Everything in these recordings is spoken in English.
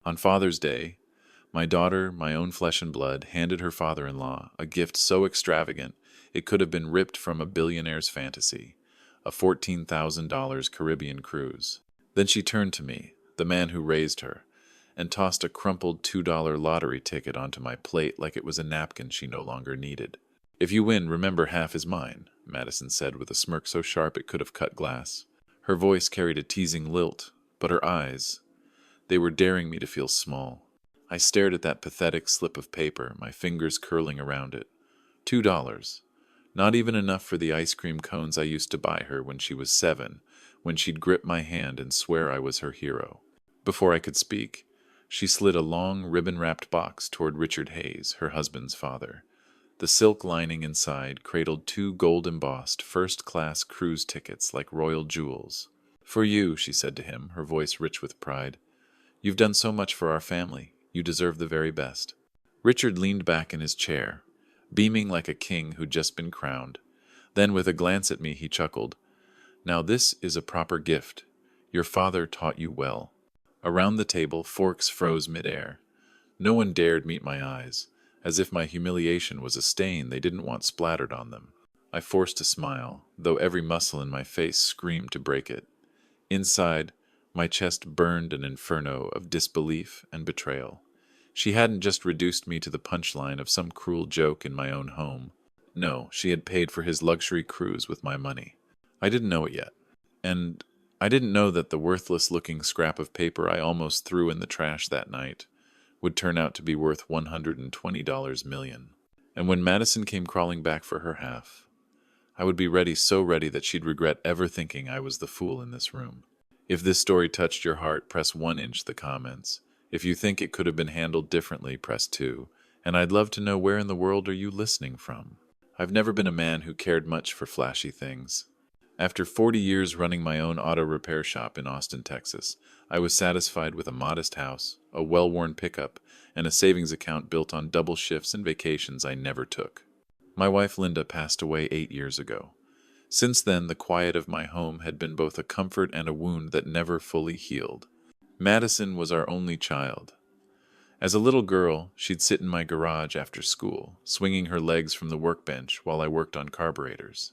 On Father's Day, my daughter, my own flesh and blood, handed her father-in-law a gift so extravagant it could have been ripped from a billionaire's fantasy, a $14,000 Caribbean cruise. Then she turned to me, the man who raised her, and tossed a crumpled $2 lottery ticket onto my plate like it was a napkin she no longer needed. "If you win, remember half is mine," Madison said with a smirk so sharp it could have cut glass. Her voice carried a teasing lilt, but her eyes, they were daring me to feel small. I stared at that pathetic slip of paper, my fingers curling around it. $2. Not even enough for the ice cream cones I used to buy her when she was 7, when she'd grip my hand and swear I was her hero. Before I could speak, she slid a long, ribbon-wrapped box toward Richard Hayes, her husband's father. The silk lining inside cradled 2 gold-embossed first-class cruise tickets like royal jewels. "For you," she said to him, her voice rich with pride. "You've done so much for our family. You deserve the very best." Richard leaned back in his chair, beaming like a king who'd just been crowned. Then, with a glance at me, he chuckled. "Now this is a proper gift. Your father taught you well." Around the table, forks froze midair. No one dared meet my eyes, as if my humiliation was a stain they didn't want splattered on them. I forced a smile, though every muscle in my face screamed to break it. Inside, my chest burned an inferno of disbelief and betrayal. She hadn't just reduced me to the punchline of some cruel joke in my own home. No, she had paid for his luxury cruise with my money. I didn't know it yet. And I didn't know that the worthless-looking scrap of paper I almost threw in the trash that night would turn out to be worth $120 million. And when Madison came crawling back for her half, I would be ready, so ready that she'd regret ever thinking I was the fool in this room. If this story touched your heart, press 1 inch the comments. If you think it could have been handled differently, press 2. And I'd love to know, where in the world are you listening from? I've never been a man who cared much for flashy things. After 40 years running my own auto repair shop in Austin, Texas, I was satisfied with a modest house, a well-worn pickup, and a savings account built on double shifts and vacations I never took. My wife Linda passed away 8 years ago. Since then, the quiet of my home had been both a comfort and a wound that never fully healed. Madison was our only child. As a little girl, she'd sit in my garage after school, swinging her legs from the workbench while I worked on carburetors.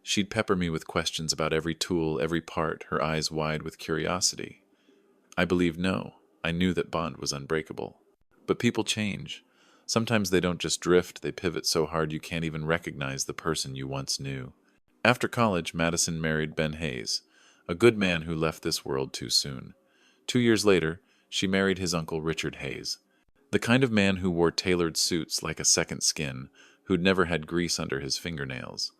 She'd pepper me with questions about every tool, every part, her eyes wide with curiosity. I believed no. I knew that bond was unbreakable. But people change. Sometimes they don't just drift, they pivot so hard you can't even recognize the person you once knew. After college, Madison married Ben Hayes, a good man who left this world too soon. 2 years later, she married his uncle Richard Hayes, the kind of man who wore tailored suits like a second skin, who'd never had grease under his fingernails.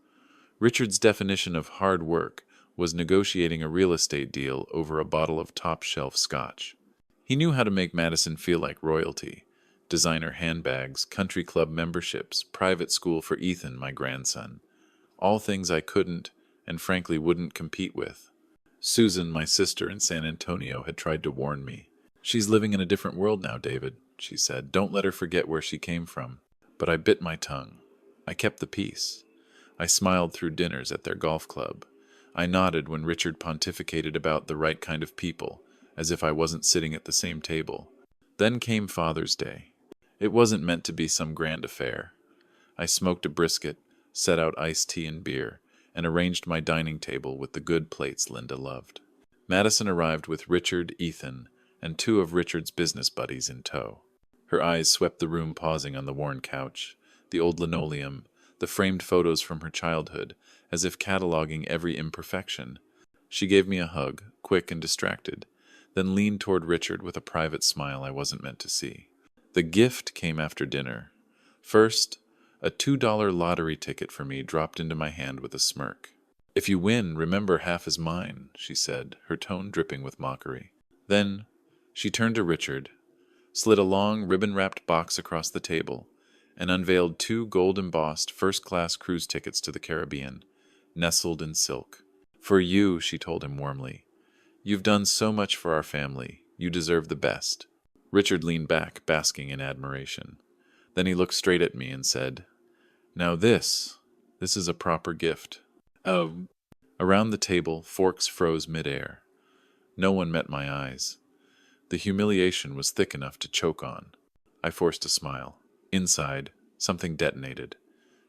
Richard's definition of hard work was negotiating a real estate deal over a bottle of top-shelf scotch. He knew how to make Madison feel like royalty: designer handbags, country club memberships, private school for Ethan, my grandson. All things I couldn't, and frankly wouldn't, compete with. Susan, my sister in San Antonio, had tried to warn me. "She's living in a different world now, David," she said. "Don't let her forget where she came from." But I bit my tongue. I kept the peace. I smiled through dinners at their golf club. I nodded when Richard pontificated about the right kind of people, as if I wasn't sitting at the same table. Then came Father's Day. It wasn't meant to be some grand affair. I smoked a brisket, set out iced tea and beer, and arranged my dining table with the good plates Linda loved. Madison arrived with Richard, Ethan, and 2 of Richard's business buddies in tow. Her eyes swept the room, pausing on the worn couch, the old linoleum, the framed photos from her childhood, as if cataloging every imperfection. She gave me a hug, quick and distracted, then leaned toward Richard with a private smile I wasn't meant to see. The gift came after dinner. First, a $2 lottery ticket for me dropped into my hand with a smirk. "If you win, remember half is mine," she said, her tone dripping with mockery. Then she turned to Richard, slid a long, ribbon-wrapped box across the table, and unveiled 2 gold-embossed first-class cruise tickets to the Caribbean, nestled in silk. "For you," she told him warmly. "You've done so much for our family. You deserve the best." Richard leaned back, basking in admiration. Then he looked straight at me and said, "Now this is a proper gift." Oh. Around the table, forks froze midair. No one met my eyes. The humiliation was thick enough to choke on. I forced a smile. Inside, something detonated.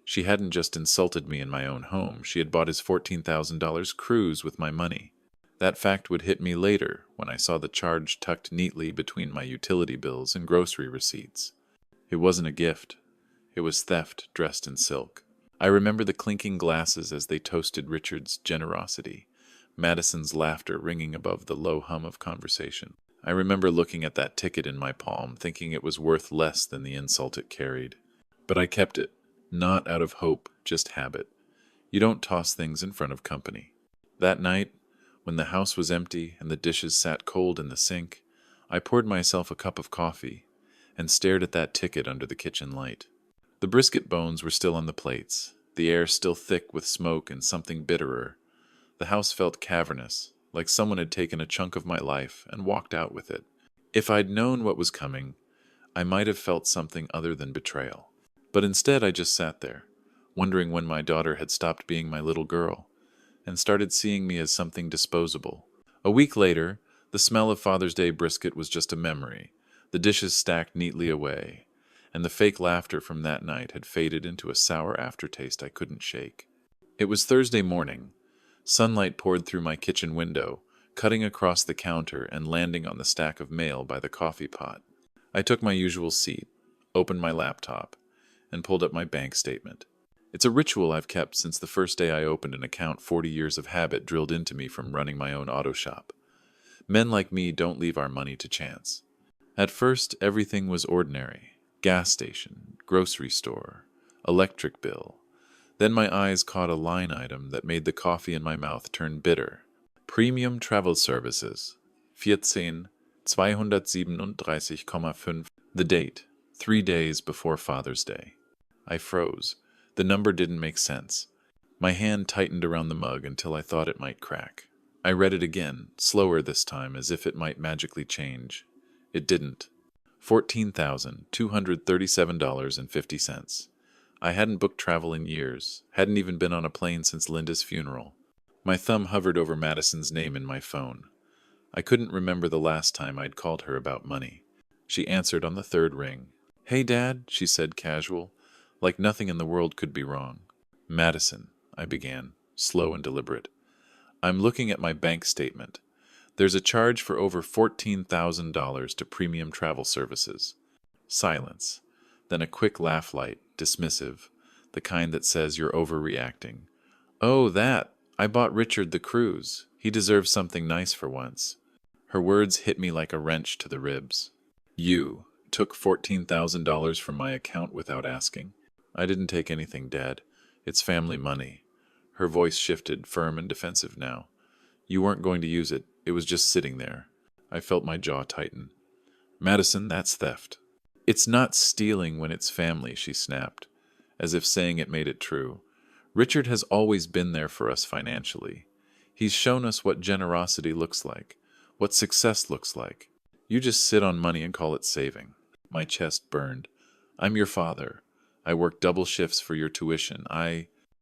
She hadn't just insulted me in my own home, she had bought his $14,000 cruise with my money. That fact would hit me later when I saw the charge tucked neatly between my utility bills and grocery receipts. It wasn't a gift. It was theft dressed in silk. I remember the clinking glasses as they toasted Richard's generosity, Madison's laughter ringing above the low hum of conversation. I remember looking at that ticket in my palm, thinking it was worth less than the insult it carried. But I kept it, not out of hope, just habit. You don't toss things in front of company. That night, when the house was empty and the dishes sat cold in the sink, I poured myself a cup of coffee and stared at that ticket under the kitchen light. The brisket bones were still on the plates, the air still thick with smoke and something bitterer. The house felt cavernous, like someone had taken a chunk of my life and walked out with it. If I'd known what was coming, I might have felt something other than betrayal. But instead I just sat there, wondering when my daughter had stopped being my little girl and started seeing me as something disposable. A week later, the smell of Father's Day brisket was just a memory, the dishes stacked neatly away, and the fake laughter from that night had faded into a sour aftertaste I couldn't shake. It was Thursday morning. Sunlight poured through my kitchen window, cutting across the counter and landing on the stack of mail by the coffee pot. I took my usual seat, opened my laptop, and pulled up my bank statement. It's a ritual I've kept since the first day I opened an account, 40 years of habit drilled into me from running my own auto shop. Men like me don't leave our money to chance. At first, everything was ordinary. Gas station, grocery store, electric bill. Then my eyes caught a line item that made the coffee in my mouth turn bitter. Premium Travel Services. 14,237,5. The date, 3 days before Father's Day. I froze. The number didn't make sense. My hand tightened around the mug until I thought it might crack. I read it again, slower this time, as if it might magically change. It didn't. $14,237.50. I hadn't booked travel in years, hadn't even been on a plane since Linda's funeral. My thumb hovered over Madison's name in my phone. I couldn't remember the last time I'd called her about money. She answered on the third ring. "Hey, Dad," she said, casual, like nothing in the world could be wrong. "Madison," I began, slow and deliberate. "I'm looking at my bank statement. There's a charge for over $14,000 to Premium Travel Services." Silence. Then a quick laugh light, dismissive, the kind that says you're overreacting. "Oh, that! I bought Richard the cruise. He deserves something nice for once." Her words hit me like a wrench to the ribs. "You took $14,000 from my account without asking?" "I didn't take anything, Dad. It's family money." Her voice shifted, firm and defensive now. "You weren't going to use it. It was just sitting there." I felt my jaw tighten. "Madison, that's theft." "It's not stealing when it's family," she snapped, as if saying it made it true. "Richard has always been there for us financially. He's shown us what generosity looks like, what success looks like. You just sit on money and call it saving." My chest burned. "I'm your father. I worked double shifts for your tuition.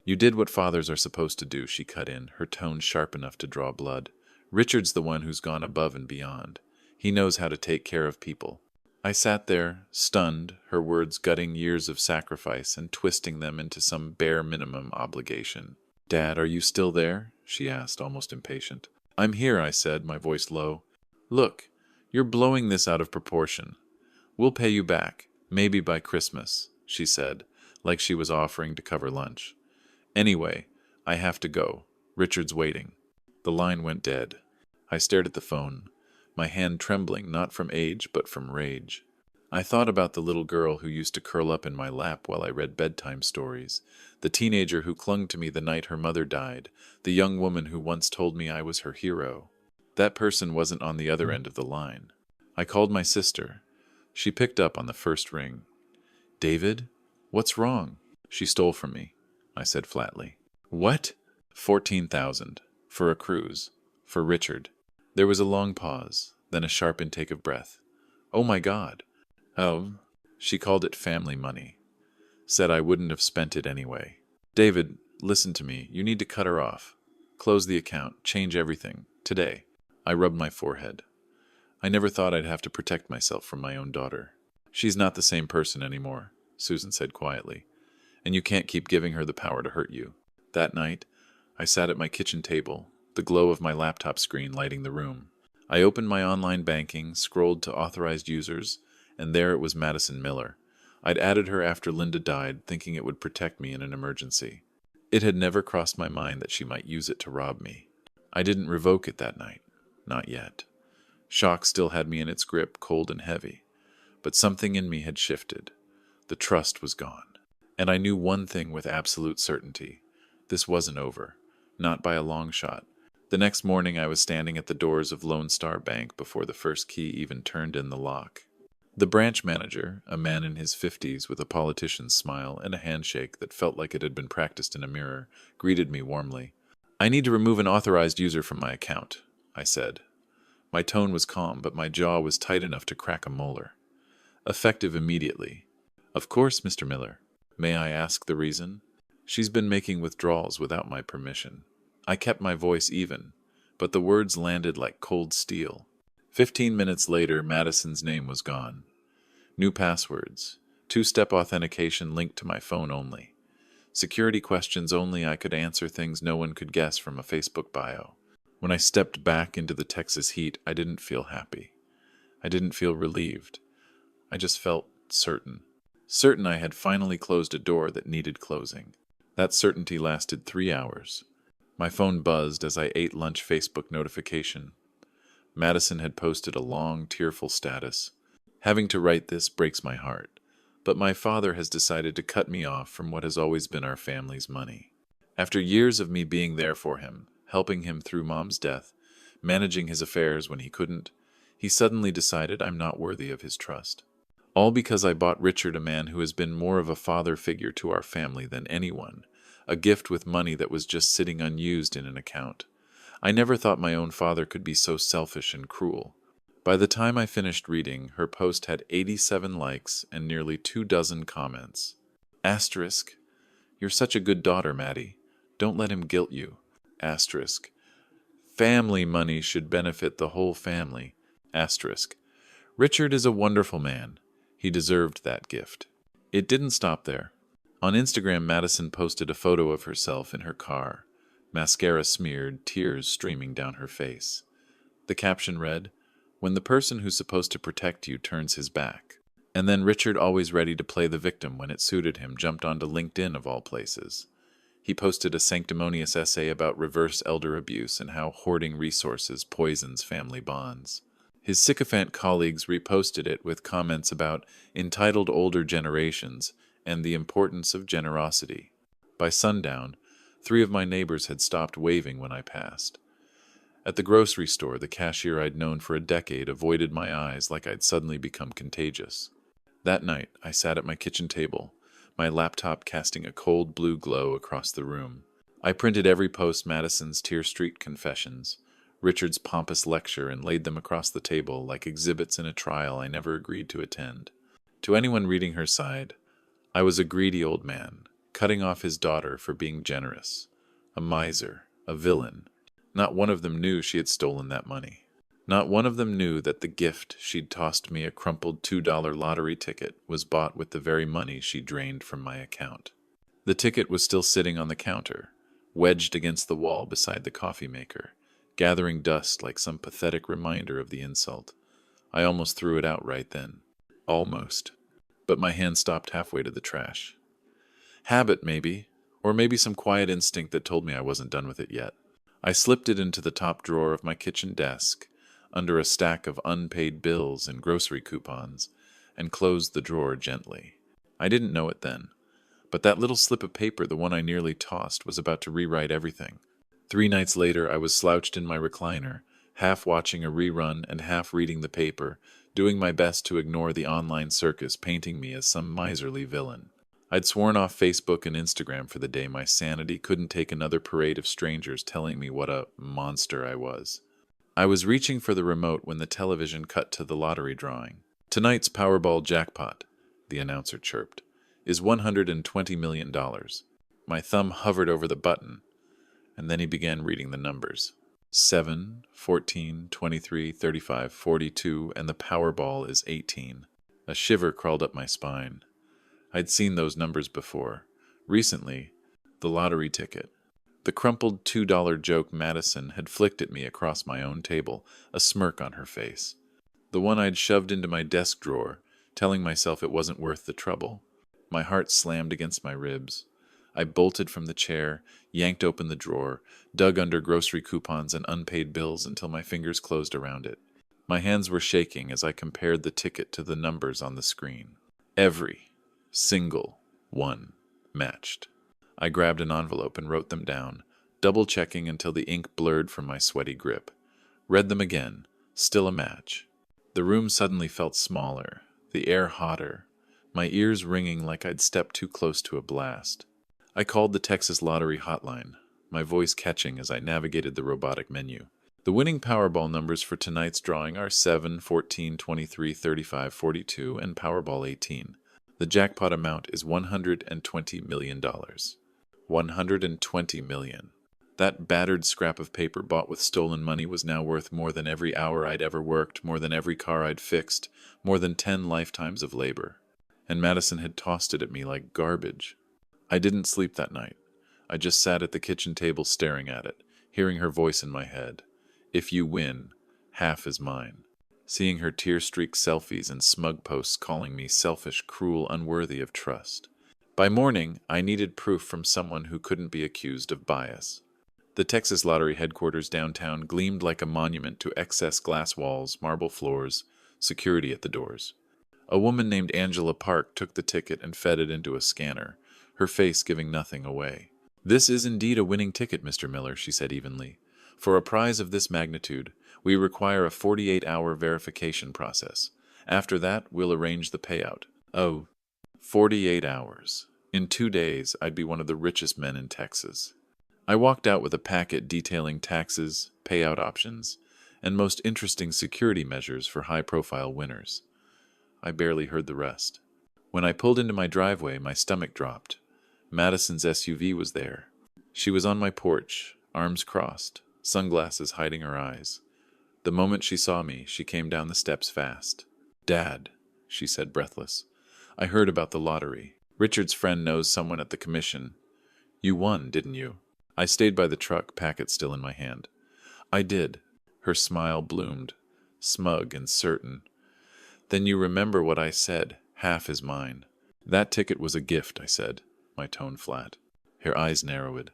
You did what fathers are supposed to do," she cut in, her tone sharp enough to draw blood. "Richard's the one who's gone above and beyond. He knows how to take care of people." I sat there, stunned, her words gutting years of sacrifice and twisting them into some bare minimum obligation. "Dad, are you still there?" she asked, almost impatient. "I'm here," I said, my voice low. "Look, you're blowing this out of proportion. We'll pay you back, maybe by Christmas," she said, like she was offering to cover lunch. "Anyway, I have to go. Richard's waiting." The line went dead. I stared at the phone, my hand trembling not from age but from rage. I thought about the little girl who used to curl up in my lap while I read bedtime stories, the teenager who clung to me the night her mother died, the young woman who once told me I was her hero. That person wasn't on the other end of the line. I called my sister. She picked up on the first ring. "David? What's wrong?" "She stole from me," I said flatly. "What?" "14,000. For a cruise. For Richard." There was a long pause, then a sharp intake of breath. "Oh my God." "Oh." She called it family money. Said I wouldn't have spent it anyway. "David, listen to me. You need to cut her off. Close the account. Change everything. Today." I rubbed my forehead. I never thought I'd have to protect myself from my own daughter. She's not the same person anymore, Susan said quietly, and you can't keep giving her the power to hurt you. That night, I sat at my kitchen table, the glow of my laptop screen lighting the room. I opened my online banking, scrolled to authorized users, and there it was Madison Miller. I'd added her after Linda died, thinking it would protect me in an emergency. It had never crossed my mind that she might use it to rob me. I didn't revoke it that night. Not yet. Shock still had me in its grip, cold and heavy. But something in me had shifted. The trust was gone. And I knew one thing with absolute certainty. This wasn't over. Not by a long shot. The next morning I was standing at the doors of Lone Star Bank before the first key even turned in the lock. The branch manager, a man in his 50s with a politician's smile and a handshake that felt like it had been practiced in a mirror, greeted me warmly. "I need to remove an authorized user from my account," I said. My tone was calm, but my jaw was tight enough to crack a molar. Effective immediately. "Of course, Mr. Miller. May I ask the reason?" "She's been making withdrawals without my permission." I kept my voice even, but the words landed like cold steel. 15 minutes later, Madison's name was gone. New passwords, two-step authentication linked to my phone only. Security questions only. I could answer things no one could guess from a Facebook bio. When I stepped back into the Texas heat, I didn't feel happy. I didn't feel relieved. I just felt certain. Certain I had finally closed a door that needed closing. That certainty lasted 3 hours. My phone buzzed as I ate lunch. Facebook notification. Madison had posted a long, tearful status. "Having to write this breaks my heart, but my father has decided to cut me off from what has always been our family's money. After years of me being there for him, helping him through Mom's death, managing his affairs when he couldn't, he suddenly decided I'm not worthy of his trust. All because I bought Richard, a man who has been more of a father figure to our family than anyone, a gift with money that was just sitting unused in an account. I never thought my own father could be so selfish and cruel." By the time I finished reading, her post had 87 likes and nearly 24 comments. Asterisk, "You're such a good daughter, Maddie. Don't let him guilt you." Asterisk, "Family money should benefit the whole family." Asterisk, "Richard is a wonderful man. He deserved that gift." It didn't stop there. On Instagram, Madison posted a photo of herself in her car, mascara smeared, tears streaming down her face. The caption read, "When the person who's supposed to protect you turns his back." And then Richard, always ready to play the victim when it suited him, jumped onto LinkedIn of all places. He posted a sanctimonious essay about reverse elder abuse and how hoarding resources poisons family bonds. His sycophant colleagues reposted it with comments about entitled older generations and the importance of generosity. By sundown, 3 of my neighbors had stopped waving when I passed. At the grocery store, the cashier I'd known for a decade avoided my eyes like I'd suddenly become contagious. That night, I sat at my kitchen table, my laptop casting a cold blue glow across the room. I printed every post, Madison's Tear Street confessions, Richard's pompous lecture, and laid them across the table like exhibits in a trial I never agreed to attend. To anyone reading her side, I was a greedy old man, cutting off his daughter for being generous, a miser, a villain. Not one of them knew she had stolen that money. Not one of them knew that the gift she'd tossed me, a crumpled $2 lottery ticket, was bought with the very money she drained from my account. The ticket was still sitting on the counter, wedged against the wall beside the coffee maker, gathering dust like some pathetic reminder of the insult. I almost threw it out right then. Almost. But my hand stopped halfway to the trash. Habit, maybe, or maybe some quiet instinct that told me I wasn't done with it yet. I slipped it into the top drawer of my kitchen desk, under a stack of unpaid bills and grocery coupons, and closed the drawer gently. I didn't know it then, but that little slip of paper, the one I nearly tossed, was about to rewrite everything. 3 nights later, I was slouched in my recliner, half watching a rerun and half reading the paper, doing my best to ignore the online circus painting me as some miserly villain. I'd sworn off Facebook and Instagram for the day. My sanity couldn't take another parade of strangers telling me what a monster I was. I was reaching for the remote when the television cut to the lottery drawing. "Tonight's Powerball jackpot," the announcer chirped, "is $120 million. My thumb hovered over the button, and then he began reading the numbers. 7, 14, 23, 35, 42, and the Powerball is 18. A shiver crawled up my spine. I'd seen those numbers before. Recently, the lottery ticket. The crumpled $2 joke Madison had flicked at me across my own table, a smirk on her face. The one I'd shoved into my desk drawer, telling myself it wasn't worth the trouble. My heart slammed against my ribs. I bolted from the chair, yanked open the drawer, dug under grocery coupons and unpaid bills until my fingers closed around it. My hands were shaking as I compared the ticket to the numbers on the screen. Every single one matched. I grabbed an envelope and wrote them down, double-checking until the ink blurred from my sweaty grip. Read them again. Still a match. The room suddenly felt smaller, the air hotter, my ears ringing like I'd stepped too close to a blast. I called the Texas Lottery hotline, my voice catching as I navigated the robotic menu. The winning Powerball numbers for tonight's drawing are 7, 14, 23, 35, 42, and Powerball 18. The jackpot amount is $120 million. $120 million. That battered scrap of paper bought with stolen money was now worth more than every hour I'd ever worked, more than every car I'd fixed, more than 10 lifetimes of labor. And Madison had tossed it at me like garbage. I didn't sleep that night. I just sat at the kitchen table staring at it, hearing her voice in my head. If you win, half is mine. Seeing her tear-streaked selfies and smug posts calling me selfish, cruel, unworthy of trust. By morning, I needed proof from someone who couldn't be accused of bias. The Texas Lottery headquarters downtown gleamed like a monument to excess glass walls, marble floors, security at the doors. A woman named Angela Park took the ticket and fed it into a scanner, her face giving nothing away. "This is indeed a winning ticket, Mr. Miller," she said evenly. "For a prize of this magnitude, we require a 48-hour verification process. After that, we'll arrange the payout." Oh, 48 hours. In 2 days, I'd be one of the richest men in Texas. I walked out with a packet detailing taxes, payout options, and most interesting security measures for high-profile winners. I barely heard the rest. When I pulled into my driveway, my stomach dropped. Madison's SUV was there. She was on my porch, arms crossed, sunglasses hiding her eyes. The moment she saw me, she came down the steps fast. "Dad," she said breathless, "I heard about the lottery. Richard's friend knows someone at the commission. You won, didn't you?" I stayed by the truck, packet still in my hand. "I did." Her smile bloomed, smug and certain. "Then you remember what I said, half is mine." "That ticket was a gift," I said, my tone flat. Her eyes narrowed.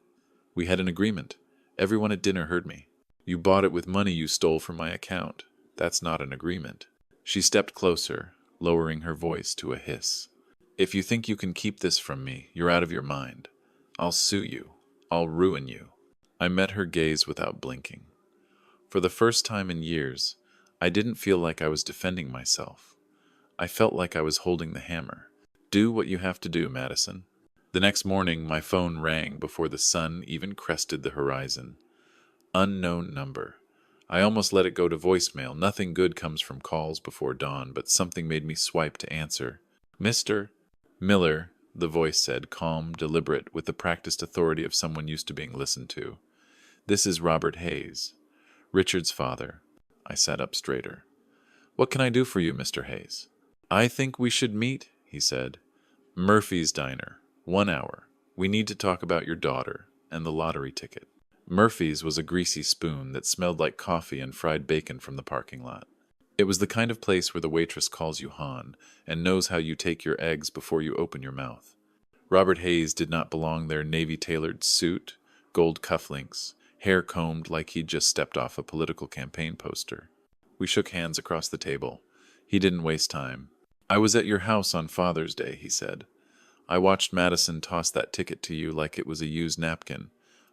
"We had an agreement. Everyone at dinner heard me." "You bought it with money you stole from my account. That's not an agreement." She stepped closer, lowering her voice to a hiss. "If you think you can keep this from me, you're out of your mind. I'll sue you. I'll ruin you." I met her gaze without blinking. For the first time in years, I didn't feel like I was defending myself. I felt like I was holding the hammer. "Do what you have to do, Madison." The next morning, my phone rang before the sun even crested the horizon. Unknown number. I almost let it go to voicemail. Nothing good comes from calls before dawn, but something made me swipe to answer. "Mr. Miller," the voice said, calm, deliberate, with the practiced authority of someone used to being listened to. "This is Robert Hayes, Richard's father." I sat up straighter. "What can I do for you, Mr. Hayes?" "I think we should meet," he said. "Murphy's Diner. 1 hour. We need to talk about your daughter and the lottery ticket." Murphy's was a greasy spoon that smelled like coffee and fried bacon from the parking lot. It was the kind of place where the waitress calls you Han and knows how you take your eggs before you open your mouth. Robert Hayes did not belong there. Navy-tailored suit, gold cufflinks, hair combed like he'd just stepped off a political campaign poster. We shook hands across the table. He didn't waste time. "I was at your house on Father's Day," he said. "I watched Madison toss that ticket to you like it was a used napkin.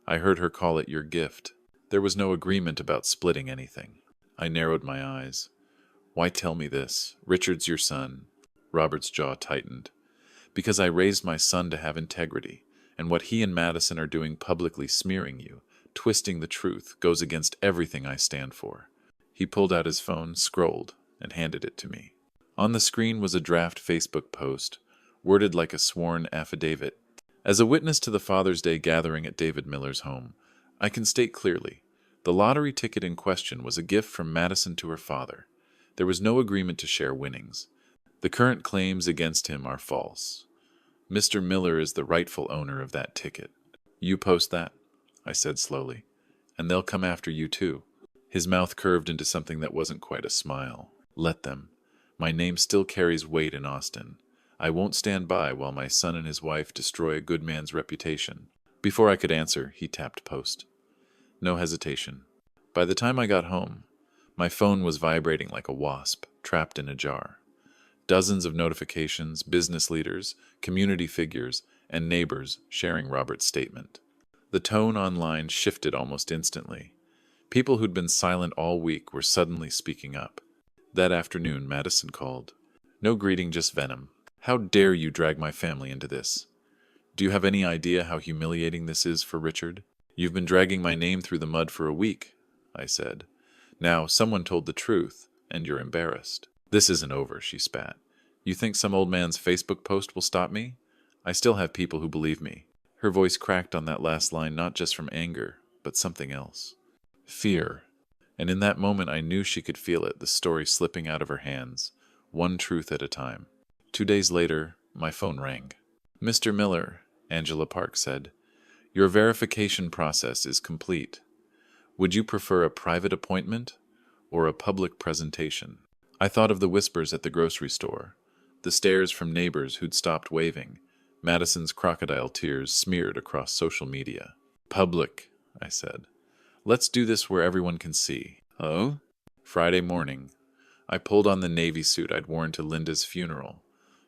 I heard her call it your gift. There was no agreement about splitting anything." I narrowed my eyes. "Why tell me this? Richard's your son." Robert's jaw tightened. "Because I raised my son to have integrity, and what he and Madison are doing publicly, smearing you, twisting the truth, goes against everything I stand for." He pulled out his phone, scrolled, and handed it to me. On the screen was a draft Facebook post, worded like a sworn affidavit. "As a witness to the Father's Day gathering at David Miller's home, I can state clearly, The lottery ticket in question was a gift from Madison to her father. There was no agreement to share winnings. The current claims against him are false. Mr. Miller is the rightful owner of that ticket. You post that, I said slowly, and they'll come after you too. His mouth curved into something that wasn't quite a smile. Let them. My name still carries weight in Austin. I won't stand by while my son and his wife destroy a good man's reputation. Before I could answer, he tapped post. No hesitation. By the time I got home, my phone was vibrating like a wasp, trapped in a jar. Dozens of notifications, business leaders, community figures, and neighbors sharing Robert's statement. The tone online shifted almost instantly. People who'd been silent all week were suddenly speaking up. That afternoon, Madison called. No greeting, just venom. How dare you drag my family into this? Do you have any idea how humiliating this is for Richard? You've been dragging my name through the mud for a week, I said. Now, someone told the truth, and you're embarrassed. This isn't over, she spat. You think some old man's Facebook post will stop me? I still have people who believe me. Her voice cracked on that last line, not just from anger, but something else. Fear. And in that moment I knew she could feel it, the story slipping out of her hands, one truth at a time. 2 days later, my phone rang. Mr. Miller, Angela Park said, your verification process is complete. Would you prefer a private appointment or a public presentation? I thought of the whispers at the grocery store, the stares from neighbors who'd stopped waving, Madison's crocodile tears smeared across social media. Public, I said. Let's do this where everyone can see. Oh? Friday morning, I pulled on the navy suit I'd worn to Linda's funeral,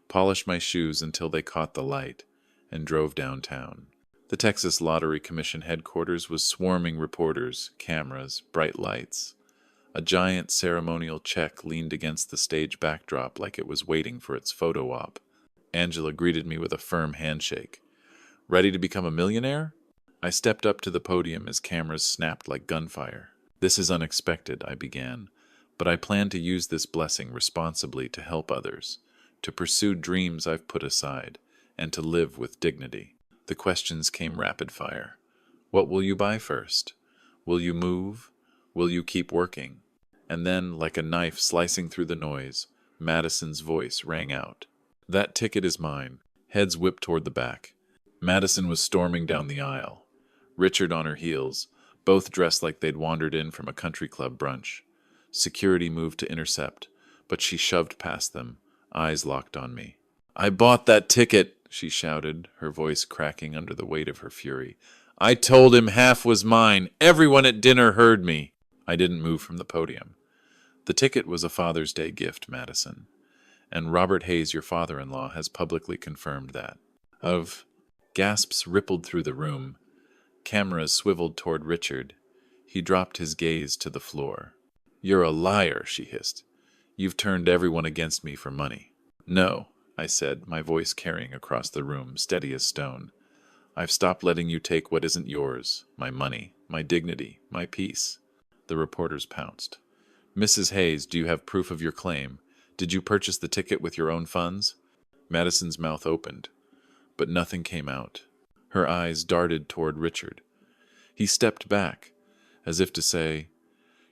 polished my shoes until they caught the light, and drove downtown. The Texas Lottery Commission headquarters was swarming reporters, cameras, bright lights. A giant ceremonial check leaned against the stage backdrop like it was waiting for its photo op. Angela greeted me with a firm handshake. Ready to become a millionaire? I stepped up to the podium as cameras snapped like gunfire. This is unexpected, I began, but I plan to use this blessing responsibly to help others, to pursue dreams I've put aside, and to live with dignity. The questions came rapid fire. What will you buy first? Will you move? Will you keep working? And then, like a knife slicing through the noise, Madison's voice rang out. That ticket is mine. Heads whipped toward the back. Madison was storming down the aisle. Richard on her heels, both dressed like they'd wandered in from a country club brunch. Security moved to intercept, but she shoved past them, eyes locked on me. I bought that ticket, she shouted, her voice cracking under the weight of her fury. I told him half was mine. Everyone at dinner heard me. I didn't move from the podium. The ticket was a Father's Day gift, Madison, and Robert Hayes, your father-in-law, has publicly confirmed that. Gasps rippled through the room. Cameras swiveled toward Richard. He dropped his gaze to the floor. You're a liar, she hissed. You've turned everyone against me for money. No, I said, my voice carrying across the room, steady as stone. I've stopped letting you take what isn't yours, my money, my dignity, my peace. The reporters pounced. Mrs. Hayes, do you have proof of your claim? Did you purchase the ticket with your own funds? Madison's mouth opened, but nothing came out. Her eyes darted toward Richard. He stepped back, as if to say,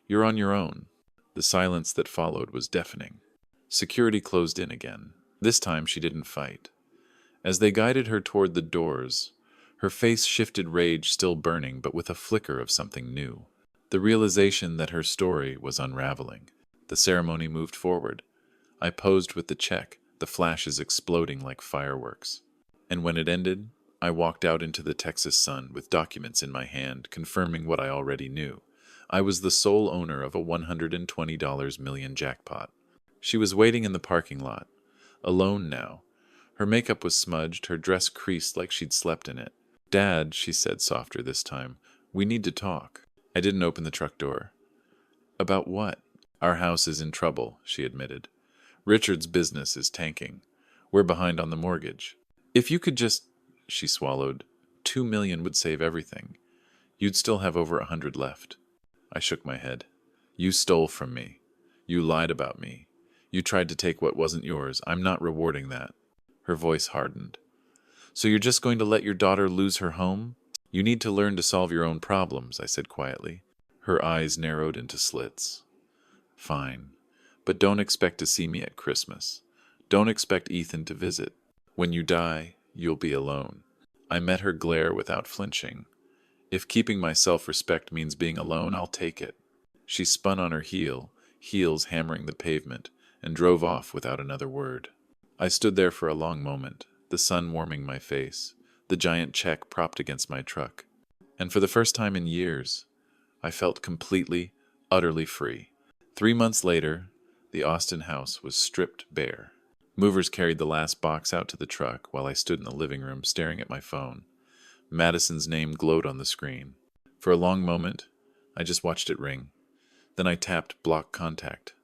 You're on your own. The silence that followed was deafening. Security closed in again. This time she didn't fight. As they guided her toward the doors, her face shifted, rage still burning, but with a flicker of something new. The realization that her story was unraveling. The ceremony moved forward. I posed with the check, the flashes exploding like fireworks. And when it ended, I walked out into the Texas sun with documents in my hand, confirming what I already knew. I was the sole owner of a $120 million jackpot. She was waiting in the parking lot, alone now. Her makeup was smudged, her dress creased like she'd slept in it. Dad, she said softer this time, we need to talk. I didn't open the truck door. About what? Our house is in trouble, she admitted. Richard's business is tanking. We're behind on the mortgage. If you could just, she swallowed, $2 million would save everything. You'd still have over 100 left. I shook my head. You stole from me. You lied about me. You tried to take what wasn't yours. I'm not rewarding that. Her voice hardened. So you're just going to let your daughter lose her home? You need to learn to solve your own problems, I said quietly. Her eyes narrowed into slits. Fine, but don't expect to see me at Christmas. Don't expect Ethan to visit. When you die, you'll be alone. I met her glare without flinching. If keeping my self-respect means being alone, I'll take it. She spun on her heels hammering the pavement, and drove off without another word. I stood there for a long moment, the sun warming my face, the giant check propped against my truck. And for the first time in years, I felt completely, utterly free. 3 months later, the Austin house was stripped bare. Movers carried the last box out to the truck while I stood in the living room staring at my phone. Madison's name glowed on the screen. For a long moment, I just watched it ring. Then I tapped block contact.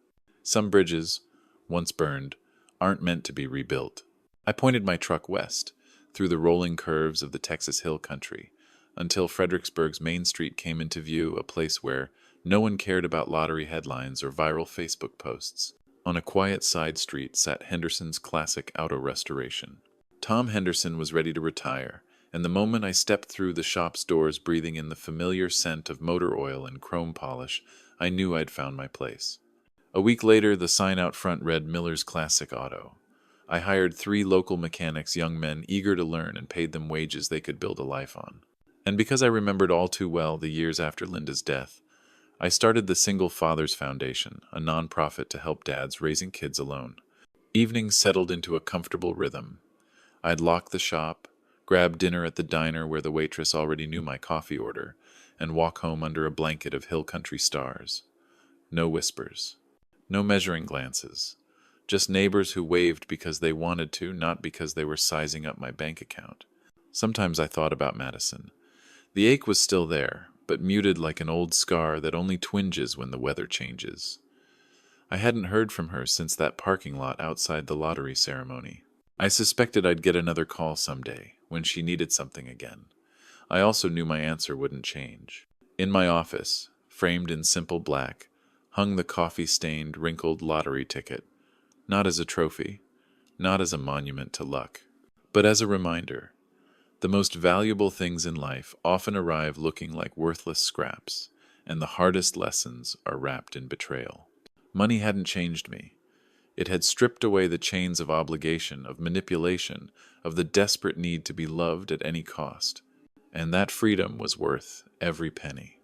Some bridges, once burned, aren't meant to be rebuilt. I pointed my truck west, through the rolling curves of the Texas Hill Country, until Fredericksburg's Main Street came into view, a place where no one cared about lottery headlines or viral Facebook posts. On a quiet side street sat Henderson's Classic Auto Restoration. Tom Henderson was ready to retire, and the moment I stepped through the shop's doors breathing in the familiar scent of motor oil and chrome polish, I knew I'd found my place. A week later, the sign out front read Miller's Classic Auto. I hired 3 local mechanics, young men eager to learn, and paid them wages they could build a life on. And because I remembered all too well the years after Linda's death, I started the Single Fathers Foundation, a nonprofit to help dads raising kids alone. Evenings settled into a comfortable rhythm. I'd lock the shop, grab dinner at the diner where the waitress already knew my coffee order, and walk home under a blanket of hill country stars. No whispers. No measuring glances. Just neighbors who waved because they wanted to, not because they were sizing up my bank account. Sometimes I thought about Madison. The ache was still there, but muted like an old scar that only twinges when the weather changes. I hadn't heard from her since that parking lot outside the lottery ceremony. I suspected I'd get another call someday, when she needed something again. I also knew my answer wouldn't change. In my office, framed in simple black, hung the coffee-stained, wrinkled lottery ticket, not as a trophy, not as a monument to luck, but as a reminder. The most valuable things in life often arrive looking like worthless scraps, and the hardest lessons are wrapped in betrayal. Money hadn't changed me. It had stripped away the chains of obligation, of manipulation, of the desperate need to be loved at any cost. And that freedom was worth every penny.